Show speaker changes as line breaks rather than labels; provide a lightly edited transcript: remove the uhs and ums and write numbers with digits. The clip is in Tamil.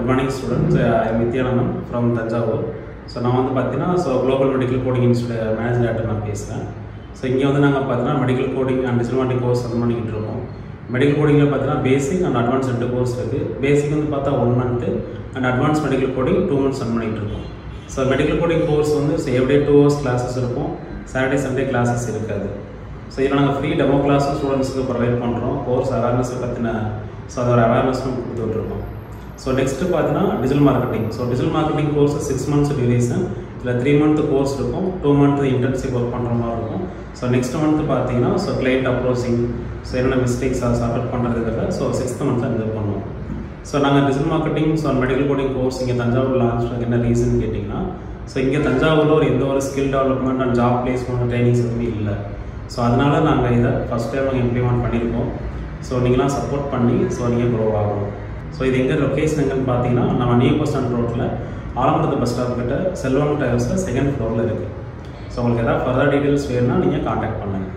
Good morning students, I am Nithyanandan from Tanjavur. So now Global Medical Coding Institute Managing Director நான் பேசுகிறேன். ஸோ இங்கே நாங்கள் பார்த்தீங்கன்னா medical coding and disadvantage course பண்ணிக்கிட்டு இருக்கோம். மெடிக்கல் கோடிங்கில் பார்த்தீங்கன்னா பேசிக் அண்ட் அட்வான்ஸ் 2 கோர்ஸ் இருக்குது. பேசிக் பார்த்தா 1 month and advance medical coding 2 months பண்ணிக்கிட்டு இருக்கோம். So medical coding course everyday 2 hours classes இருக்கும், சாட்டர்டே சண்டே கிளாஸஸ் இருக்காது. ஸோ இதில் நாங்கள் ஃப்ரீ டெமோ கிளாஸும் ஸ்டூடெண்ட்ஸுக்கு ப்ரொவைட் பண்ணுறோம். கோர்ஸ் அவேர்னஸை பற்றின அதோட அவேர்னஸும் கொடுத்துட்ருக்கோம். ஸோ நெக்ஸ்ட்டு பார்த்தீங்கன்னா digital marketing. So digital marketing course 6 months duration. இதில் 3 month கோர்ஸ் இருக்கும், 2 month இன்டர்ன்ஷிப் ஒர்க் பண்ணுற மாதிரி இருக்கும். ஸோ நெக்ஸ்ட் மந்த் பார்த்தீங்கன்னா கிளைண்ட் அப்ரோச்சிங், ஸோ என்னென்ன மிஸ்டேக்ஸ் சார்ட் அவுட் பண்ணுறதுக்காக 6th month இது பண்ணுவோம். ஸோ நாங்கள் digital marketing medical coding course இங்கே தஞ்சாவூர் லான்ச் என்ன ரீசன் கேட்டிங்கன்னா, ஸோ இங்கே தஞ்சாவூரில் எந்த ஒரு skill development and job placement trainings எதுவுமே இல்லை. ஸோ அதனால் நாங்கள் இதை ஃபஸ்ட் டைம் நாங்கள் இம்ப்ளிமெண்ட் பண்ணியிருக்கோம். ஸோ நீங்களாம் சப்போர்ட் பண்ணி நீங்கள் க்ரோ ஆகணும். ஸோ இது எங்கே லொக்கேஷன் எங்கன்னு பார்த்தீங்கன்னா, நம்ம நியூ பஸ் ஸ்டாண்ட் ரோட்டில் ஆலமரத்து பஸ் ஸ்டாப் கிட்ட செல்வம் டயர்ஸில் 2nd floor இருக்குது. ஸோ உங்களுக்கு எதாவது ஃபர்தர் டீட்டெயில்ஸ் வேணும்னா நீங்கள் கான்டாக்ட் பண்ணுங்கள்.